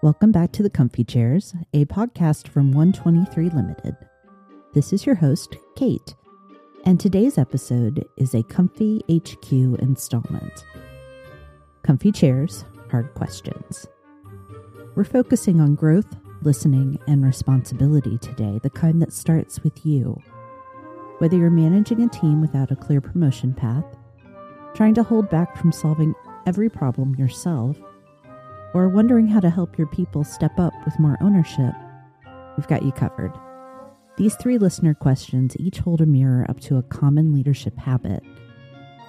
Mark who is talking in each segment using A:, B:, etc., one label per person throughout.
A: Welcome back to the Comfy Chairs, a podcast from 123 Limited. This is your host, Kate, and today's episode is a comfyHQ installment. Comfy Chairs, Hard Questions. We're focusing on growth, listening, and responsibility today, the kind that starts with you. Whether you're managing a team without a clear promotion path, trying to hold back from solving every problem yourself, or wondering how to help your people step up with more ownership, we've got you covered. These 3 listener questions each hold a mirror up to a common leadership habit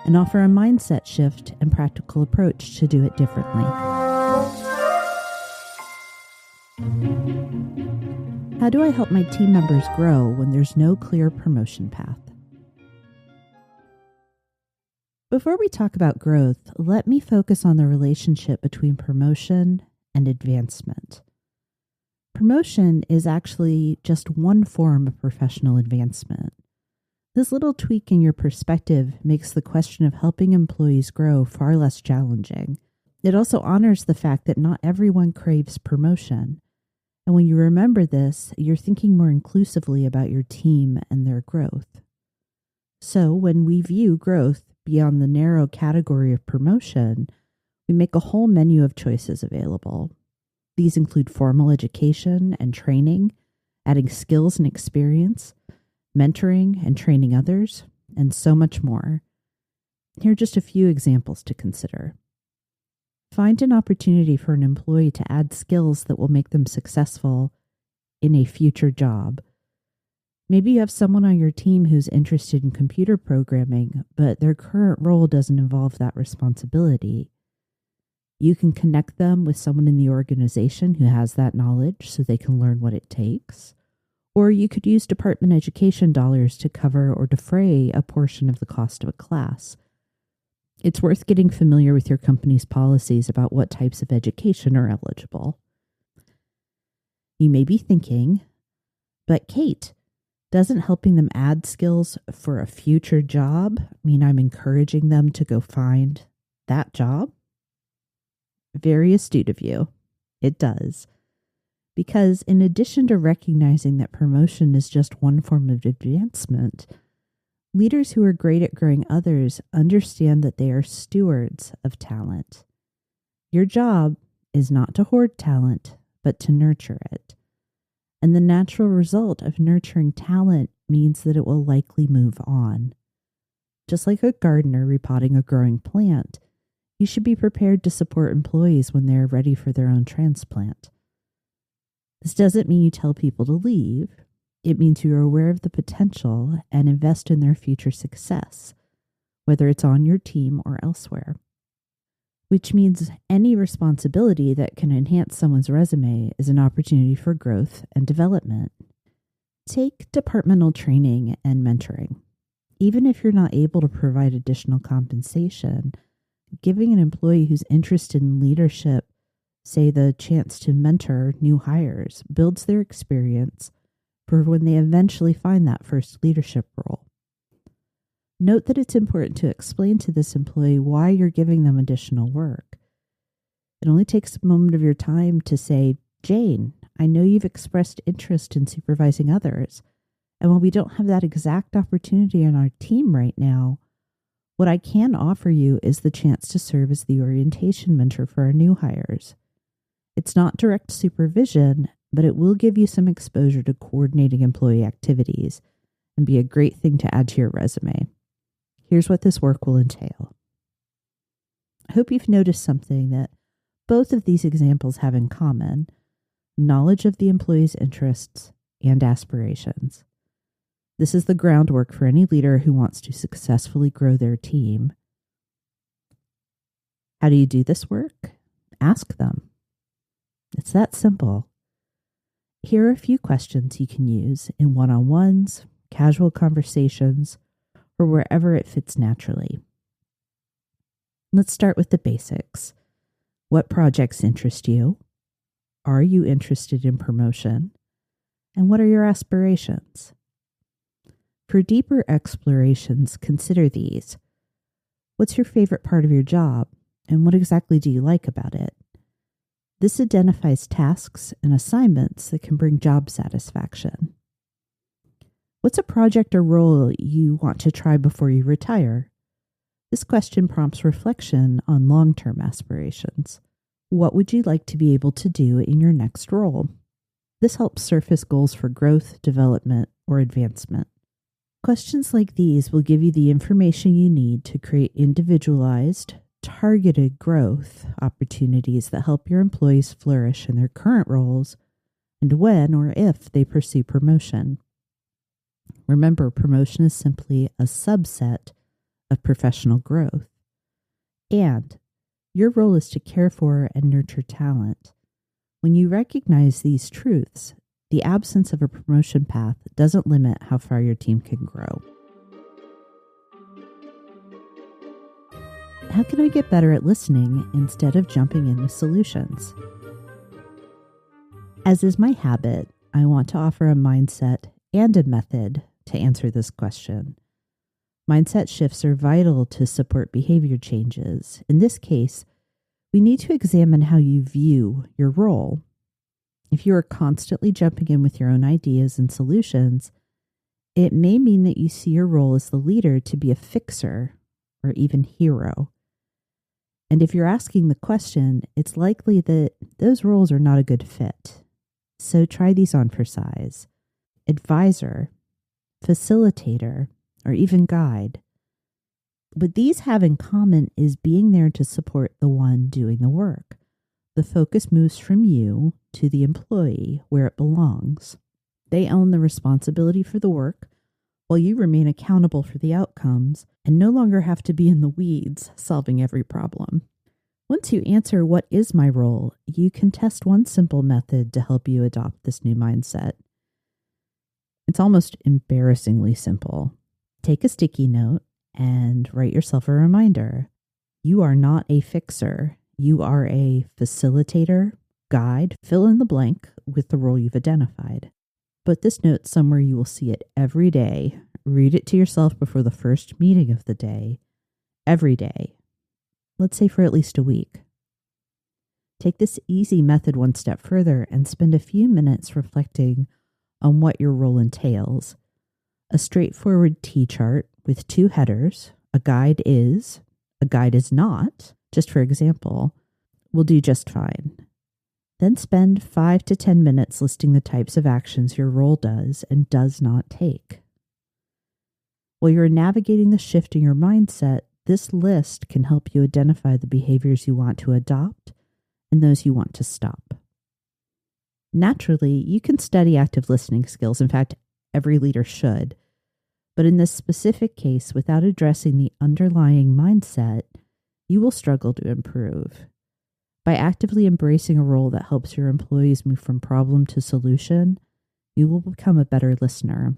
A: and offer a mindset shift and practical approach to do it differently. How do I help my team members grow when there's no clear promotion path? Before we talk about growth, let me focus on the relationship between promotion and advancement. Promotion is actually just one form of professional advancement. This little tweak in your perspective makes the question of helping employees grow far less challenging. It also honors the fact that not everyone craves promotion. And when you remember this, you're thinking more inclusively about your team and their growth. So when we view growth beyond the narrow category of promotion, we make a whole menu of choices available. These include formal education and training, adding skills and experience, mentoring and training others, and so much more. Here are just a few examples to consider. Find an opportunity for an employee to add skills that will make them successful in a future job. Maybe you have someone on your team who's interested in computer programming, but their current role doesn't involve that responsibility. You can connect them with someone in the organization who has that knowledge so they can learn what it takes. Or you could use department education dollars to cover or defray a portion of the cost of a class. It's worth getting familiar with your company's policies about what types of education are eligible. You may be thinking, but Kate, doesn't helping them add skills for a future job mean I'm encouraging them to go find that job? Very astute of you. It does. Because in addition to recognizing that promotion is just one form of advancement, leaders who are great at growing others understand that they are stewards of talent. Your job is not to hoard talent, but to nurture it. And the natural result of nurturing talent means that it will likely move on. Just like a gardener repotting a growing plant, you should be prepared to support employees when they are ready for their own transplant. This doesn't mean you tell people to leave. It means you are aware of the potential and invest in their future success, whether it's on your team or elsewhere. Which means any responsibility that can enhance someone's resume is an opportunity for growth and development. Take departmental training and mentoring. Even if you're not able to provide additional compensation, giving an employee who's interested in leadership, say, the chance to mentor new hires, builds their experience for when they eventually find that first leadership role. Note that it's important to explain to this employee why you're giving them additional work. It only takes a moment of your time to say, Jane, I know you've expressed interest in supervising others, and while we don't have that exact opportunity on our team right now, what I can offer you is the chance to serve as the orientation mentor for our new hires. It's not direct supervision, but it will give you some exposure to coordinating employee activities and be a great thing to add to your resume. Here's what this work will entail. I hope you've noticed something that both of these examples have in common: knowledge of the employee's interests and aspirations. This is the groundwork for any leader who wants to successfully grow their team. How do you do this work? Ask them. It's that simple. Here are a few questions you can use in one-on-ones, casual conversations, or wherever it fits naturally. Let's start with the basics. What projects interest you? Are you interested in promotion? And what are your aspirations? For deeper explorations, consider these. What's your favorite part of your job, and what exactly do you like about it? This identifies tasks and assignments that can bring job satisfaction. What's a project or role you want to try before you retire? This question prompts reflection on long-term aspirations. What would you like to be able to do in your next role? This helps surface goals for growth, development, or advancement. Questions like these will give you the information you need to create individualized, targeted growth opportunities that help your employees flourish in their current roles and when or if they pursue promotion. Remember, promotion is simply a subset of professional growth. And your role is to care for and nurture talent. When you recognize these truths, the absence of a promotion path doesn't limit how far your team can grow. How can I get better at listening instead of jumping in with solutions? As is my habit, I want to offer a mindset and a method to answer this question. Mindset shifts are vital to support behavior changes. In this case, we need to examine how you view your role. If you are constantly jumping in with your own ideas and solutions, it may mean that you see your role as the leader to be a fixer or even hero. And if you're asking the question, it's likely that those roles are not a good fit. So try these on for size. Advisor, facilitator, or even guide. What these have in common is being there to support the one doing the work. The focus moves from you to the employee where it belongs. They own the responsibility for the work, while you remain accountable for the outcomes and no longer have to be in the weeds solving every problem. Once you answer what is my role, you can test one simple method to help you adopt this new mindset. It's almost embarrassingly simple. Take a sticky note and write yourself a reminder. You are not a fixer. You are a facilitator, guide, fill in the blank with the role you've identified. Put this note somewhere you will see it every day. Read it to yourself before the first meeting of the day, every day. Let's say for at least a week. Take this easy method one step further and spend a few minutes reflecting on what your role entails. A straightforward T-chart with two headers, a guide is not, just for example, will do just fine. Then spend 5 to 10 minutes listing the types of actions your role does and does not take. While you're navigating the shift in your mindset, this list can help you identify the behaviors you want to adopt and those you want to stop. Naturally, you can study active listening skills. In fact, every leader should. But in this specific case, without addressing the underlying mindset, you will struggle to improve. By actively embracing a role that helps your employees move from problem to solution, you will become a better listener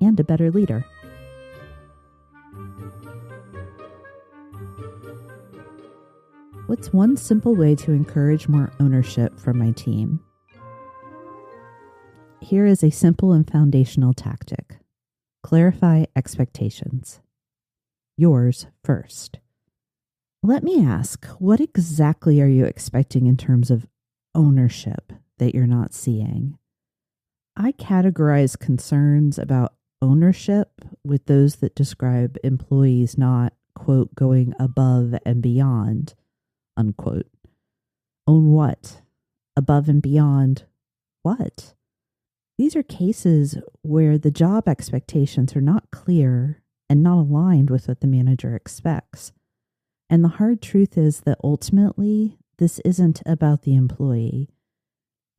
A: and a better leader. What's one simple way to encourage more ownership from my team? Here is a simple and foundational tactic. Clarify expectations. Yours first. Let me ask, what exactly are you expecting in terms of ownership that you're not seeing? I categorize concerns about ownership with those that describe employees not, quote, going above and beyond, unquote. Own what? Above and beyond what? These are cases where the job expectations are not clear and not aligned with what the manager expects. And the hard truth is that ultimately, this isn't about the employee.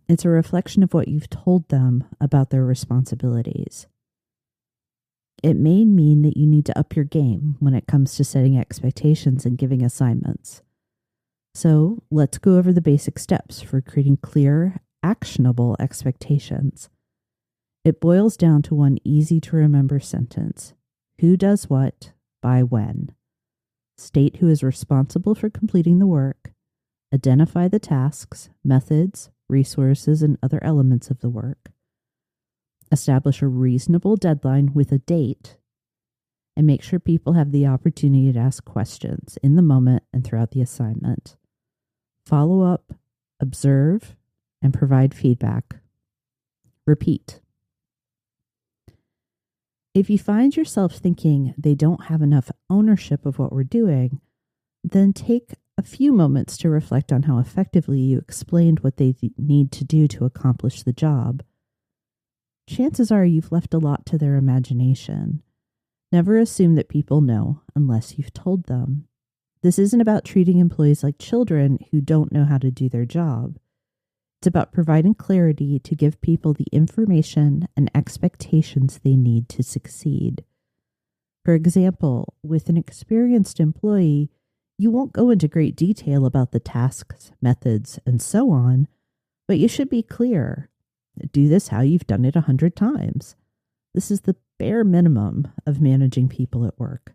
A: It's a reflection of what you've told them about their responsibilities. It may mean that you need to up your game when it comes to setting expectations and giving assignments. So let's go over the basic steps for creating clear, actionable expectations. It boils down to one easy to remember sentence. Who does what, by when? State who is responsible for completing the work. Identify the tasks, methods, resources, and other elements of the work. Establish a reasonable deadline with a date. And make sure people have the opportunity to ask questions in the moment and throughout the assignment. Follow up observe, and provide feedback. Repeat. If you find yourself thinking they don't have enough ownership of what we're doing, then take a few moments to reflect on how effectively you explained what they need to do to accomplish the job. Chances are you've left a lot to their imagination. Never assume that people know unless you've told them. This isn't about treating employees like children who don't know how to do their job. It's about providing clarity to give people the information and expectations they need to succeed. For example, with an experienced employee, you won't go into great detail about the tasks, methods, and so on, but you should be clear. Do this how you've done it 100 times. This is the bare minimum of managing people at work.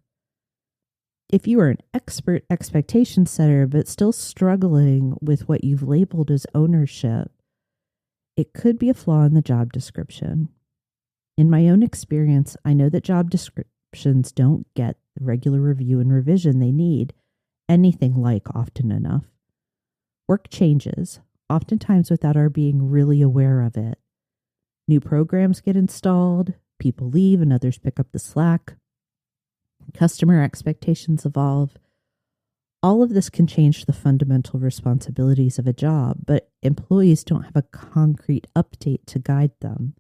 A: If you are an expert expectation setter but still struggling with what you've labeled as ownership, it could be a flaw in the job description. In my own experience, I know that job descriptions don't get the regular review and revision they need anything like often enough. Work changes, oftentimes without our being really aware of it. New programs get installed, people leave and others pick up the slack. Customer expectations evolve. All of this can change the fundamental responsibilities of a job, but employees don't have a concrete update to guide them.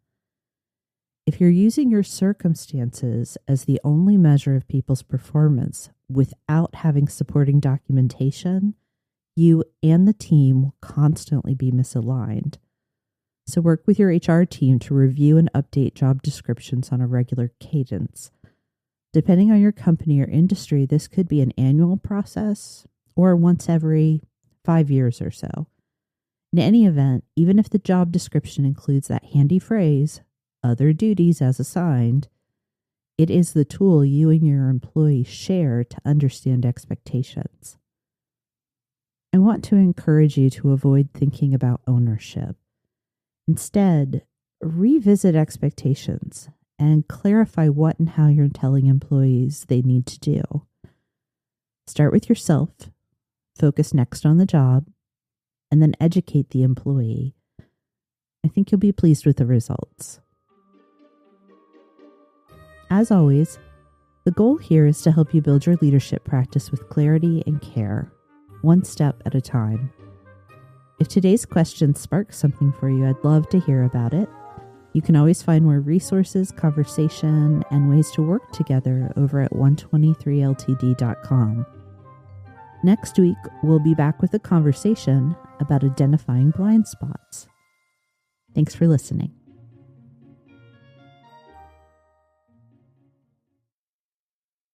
A: If you're using your circumstances as the only measure of people's performance without having supporting documentation, you and the team will constantly be misaligned. So work with your HR team to review and update job descriptions on a regular cadence. Depending on your company or industry, this could be an annual process or once every 5 years or so. In any event, even if the job description includes that handy phrase, other duties as assigned, it is the tool you and your employees share to understand expectations. I want to encourage you to avoid thinking about ownership. Instead, revisit expectations and clarify what and how you're telling employees they need to do. Start with yourself, focus next on the job, and then educate the employee. I think you'll be pleased with the results. As always, the goal here is to help you build your leadership practice with clarity and care, one step at a time. If today's question sparks something for you, I'd love to hear about it. You can always find more resources, conversation, and ways to work together over at 123ltd.com. Next week, we'll be back with a conversation about identifying blind spots. Thanks for listening.